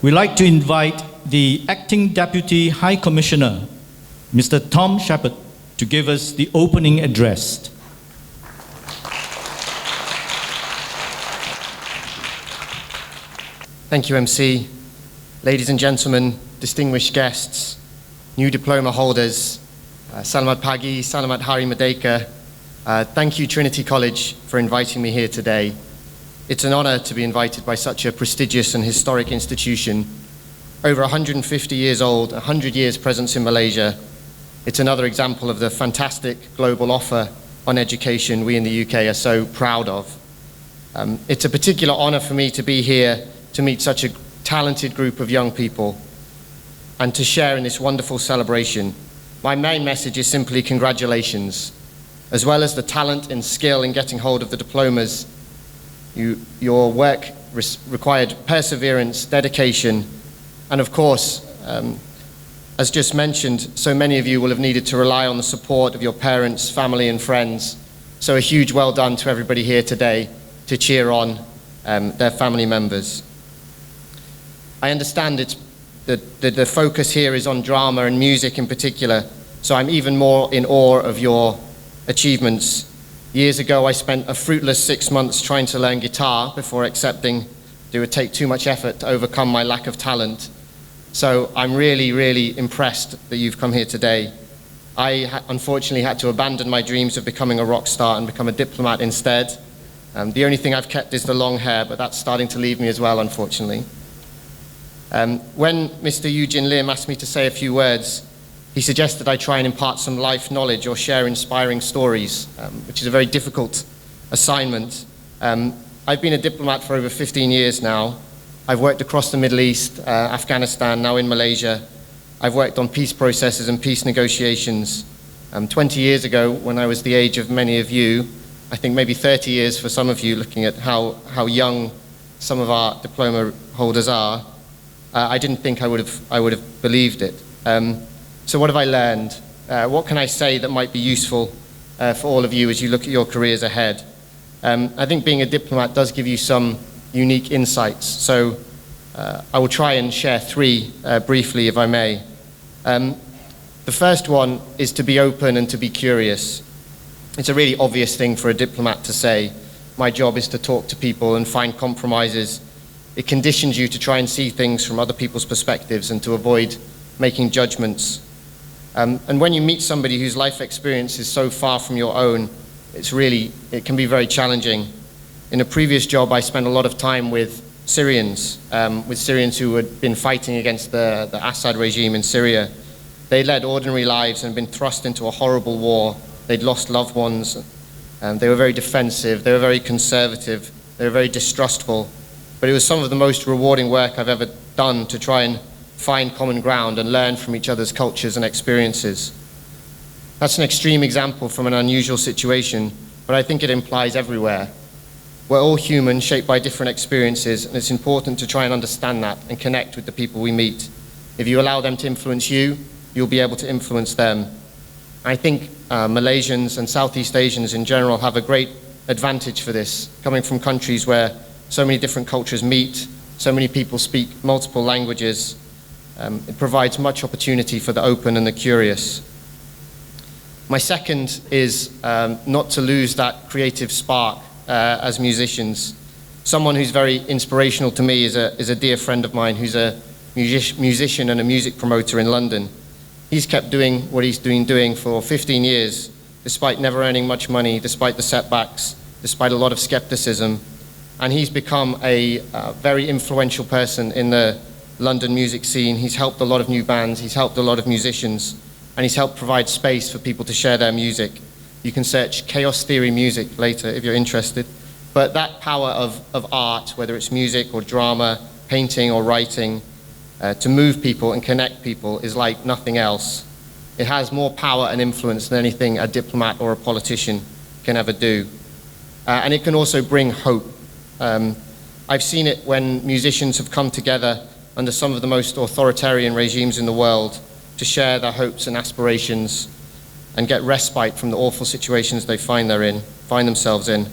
we'd like to invite the Acting Deputy High Commissioner, Mr. Tom Shepherd, to give us the opening address. Thank you, MC. Ladies and gentlemen, distinguished guests, new diploma holders, Selamat Pagi, Selamat Hari Merdeka. Thank you, Trinity College, for inviting me here today. It's an honor to be invited by such a prestigious and historic institution. Over 150 years old, 100 years presence in Malaysia. It's another example of the fantastic global offer on education we in the UK are so proud of. It's a particular honor for me to be here to meet such a talented group of young people and to share in this wonderful celebration. My main message is simply congratulations. As well as the talent and skill in getting hold of the diplomas, your work required perseverance, dedication, and of course, as just mentioned, so many of you will have needed to rely on the support of your parents, family, and friends. So a huge well done to everybody here today to cheer on their family members. I understand the focus here is on drama and music in particular, so I'm even more in awe of your achievements. Years ago, I spent a fruitless 6 months trying to learn guitar before accepting it would take too much effort to overcome my lack of talent. So I'm really, really impressed that you've come here today. I unfortunately had to abandon my dreams of becoming a rock star and become a diplomat instead. The only thing I've kept is the long hair, but that's starting to leave me as well, unfortunately. When Mr. Eugene Lim asked me to say a few words, he suggested I try and impart some life knowledge or share inspiring stories, which is a very difficult assignment. I've been a diplomat for over 15 years now. I've worked across the Middle East, Afghanistan, now in Malaysia. I've worked on peace processes and peace negotiations. 20 years ago, when I was the age of many of you, I think maybe 30 years for some of you, looking at how young some of our diploma holders are, I didn't think I would have believed it. So what have I learned? What can I say that might be useful for all of you as you look at your careers ahead? I think being a diplomat does give you some unique insights. So I will try and share three briefly, if I may. The first one is to be open and to be curious. It's a really obvious thing for a diplomat to say. My job is to talk to people and find compromises. It conditions you to try and see things from other people's perspectives and to avoid making judgments. And when you meet somebody whose life experience is so far from your own, it can be very challenging. In a previous job, I spent a lot of time with Syrians who had been fighting against the Assad regime in Syria. They led ordinary lives and been thrust into a horrible war. They'd lost loved ones. They were very defensive. They were very conservative. They were very distrustful. But it was some of the most rewarding work I've ever done to try and find common ground and learn from each other's cultures and experiences. That's an extreme example from an unusual situation, but I think it implies everywhere. We're all human, shaped by different experiences, and it's important to try and understand that and connect with the people we meet. If you allow them to influence you, you'll be able to influence them. I think Malaysians and Southeast Asians in general have a great advantage for this, coming from countries where so many different cultures meet, so many people speak multiple languages. It provides much opportunity for the open and the curious. My second is not to lose that creative spark as musicians. Someone who's very inspirational to me is a dear friend of mine who's a musician and a music promoter in London. He's kept doing what he's been doing for 15 years, despite never earning much money, despite the setbacks, despite a lot of skepticism. And he's become a very influential person in the London music scene. He's helped a lot of new bands, he's helped a lot of musicians, and he's helped provide space for people to share their music. You can search Chaos Theory Music later if you're interested. But that power of art, whether it's music or drama, painting or writing, to move people and connect people is like nothing else. It has more power and influence than anything a diplomat or a politician can ever do. And it can also bring hope. I've seen it when musicians have come together under some of the most authoritarian regimes in the world to share their hopes and aspirations and get respite from the awful situations they find themselves in.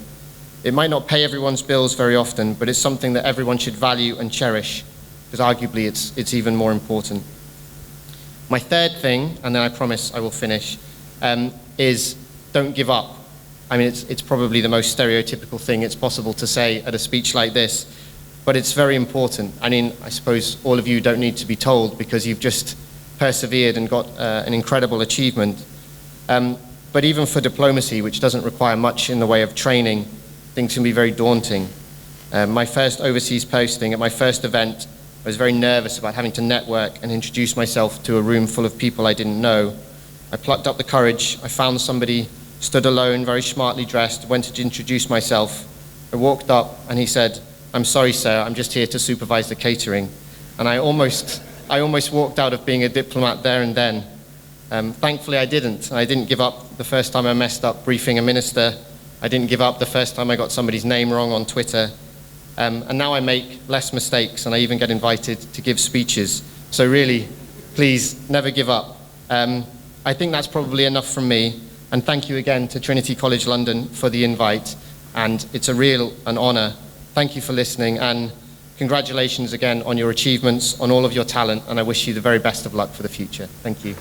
It might not pay everyone's bills very often, but it's something that everyone should value and cherish. because arguably it's even more important. My third thing, and then I promise I will finish, is don't give up. I mean, it's probably the most stereotypical thing it's possible to say at a speech like this, but it's very important. I mean, I suppose all of you don't need to be told because you've just persevered and got an incredible achievement. But even for diplomacy, which doesn't require much in the way of training, things can be very daunting. My first overseas posting, at my first event, I was very nervous about having to network and introduce myself to a room full of people I didn't know. I plucked up the courage, I found somebody, stood alone, very smartly dressed, went to introduce myself. I walked up and he said, "I'm sorry, sir, I'm just here to supervise the catering." And I almost walked out of being a diplomat there and then. Thankfully I didn't. I didn't give up the first time I messed up briefing a minister. I didn't give up the first time I got somebody's name wrong on Twitter. And now I make less mistakes and I even get invited to give speeches. So really, please never give up. I think that's probably enough from me. And thank you again to Trinity College London for the invite. And it's an honor. Thank you for listening and congratulations again on your achievements, on all of your talent, and I wish you the very best of luck for the future. Thank you.